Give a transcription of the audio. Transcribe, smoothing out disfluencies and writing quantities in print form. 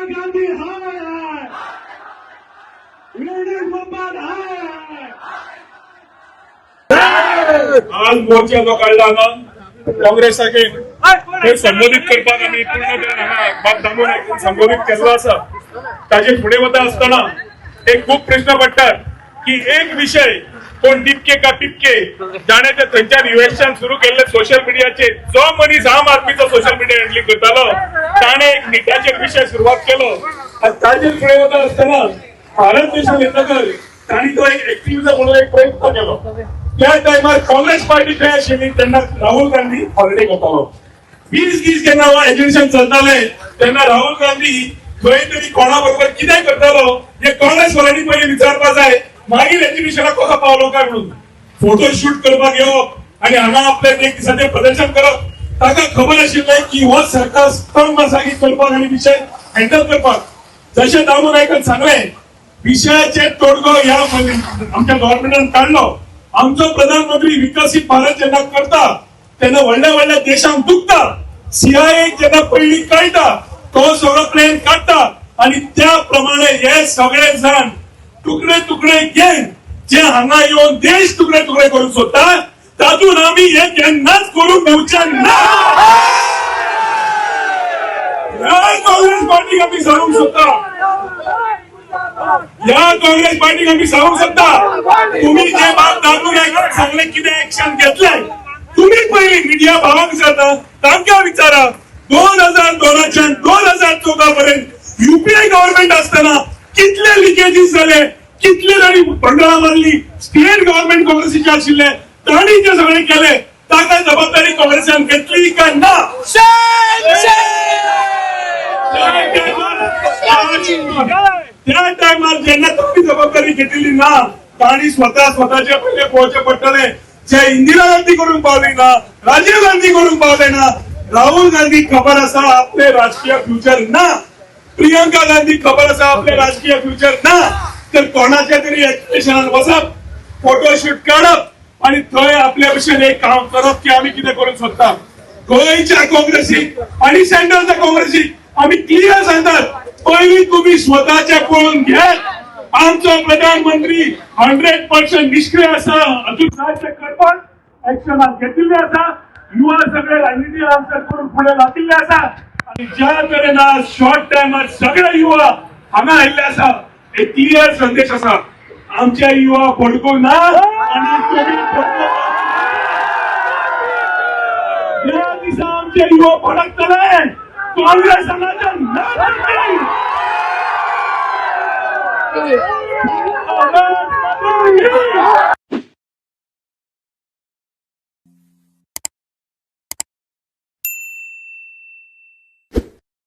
गांधी हाय, United मोर्चात हाय। आज मोर्चा जो काढला ना काँग्रेसाचे हे संबोधित करपाक आम्ही पूर्ण बाब दामून ऐकून संबोधित केल्लो आसा। ताजे फुडें वता आसतना एक खूप प्रश्न पडटात की एक विषय कोण टिपके का टिपके जाणे ते थंयच्यान इन्व्हेस्टन सुरू केल्ले सोशल मिडियाचे जो मनीस आम आदमीचो सोशल मिडिया हँडलिंग करतालो ताणे एक निट्याचेर विषय सुरवात केलो आनी ताजेर फुडें वता आसतना भारत देशान येतकर ताणी तो एक एक्टिव्हिजम म्हणून एक प्रयत्न केलो। त्या टायमार काँग्रेस पार्टी थंय आशिल्ली तेन्ना राहुल गांधी हॉलिडे घेतालो। 20 जेन्ना एज्युकेशन चलताले तेन्ना राहुल गांधी खंय तरी कोणा बरोबर कितें करतालो हे काँग्रेस वाल्यांनी पयलीं विचारपाक जाय, मागीर एज्युकेशनाक कसो पावलो काय म्हणून। फोटो शूट करपाक येवप आनी हांगा आपले एक दिसाचें प्रदर्शन करप ताका खबर आशिल्लें की हो सरकार स्तंभ आसा की करपाक आनी विशय हँडल करपाक। जशें दामू नायकान सांगलें विशयाचे तोडगो ह्या आमच्या गव्हर्नमेंटान काढलो। आमचो प्रधानमंत्री विकसित भारत जेन्ना करता तेन्ना व्हडल्या व्हडल्या देशांक दुखता, CIA जेन्ना पयलीं कळटा तो सगळो प्लॅन काडटा आनी त्या प्रमाणे हे सगळे जाण तुकडे तुकडे घेवन जे हांगा येवन देश तुकडे तुकडे करूंक सोदता तातूंत आमी हे केन्नाच करूंक दिवचे ना। ह्या काँग्रेस पार्टीक आमी सांगूंक सोदता, ह्या काँग्रेस पार्टीक आमी सांगूंक सोदता तुम्ही जे बाब दामू नायकान सांगले कितें एक्शन घेतले तुम्ही पयलीं मिडिया भावांक विचारता तांकां विचारा 2002च्यान 2014 पर्यंत UPA गव्हर्नमेंट आसतना कितले लिकेजीस जाले, कितले तांणी बंडळां मारली, स्टेट गव्हर्नमेंट काँग्रेसीचे आशिल्ले तांणी जे सगळे केले ताका जबाबदारी काँग्रेसान घेतली काय ना। त्या टायमार जेन्ना तुम्ही जबाबदारी घेतली ना तांणी स्वताचे पयले पळोवचे पडटले जे इंदिरा गांधी करूंक पावली ना, राजीव गांधी करूंक पावले ना, राहुल गांधी खबर आसा आपले राजकीय फ्युचर ना, प्रियंका गांधी खबर आसा आपले राजकीय फ्युचर ना, तर कोणाच्या तरी एज्युकेशनान वचप फोटोशूट काडप आणि थंय आपल्या भशेन एक काम करप की आमी कितें करूंक सोदता। गोंयच्या काँग्रेसीक आणि सेंट्रलच्या काँग्रेसीक आमी क्लियर सांगतात पयलीं तुम्ही स्वताचे पळोवन घेत। आमचो प्रधानमंत्री 100% निष्क्रिय आसा, अजून साध्य करपाक एक्शनाक घेतिल्ले आसा, युवा सगळे राजनिती आन्सर करून फुडें लातिल्ले आसा आणि ज्या तरेन आज शॉर्ट टायमार सगळे युवा हांगा आयिल्ले आसा एक क्लियर संदेश आसा आमचे युवा भडकूंक ना आणि तुम्ही ज्या दिसा आमचे युवा भडकतले काँग्रेस हांगाच्यान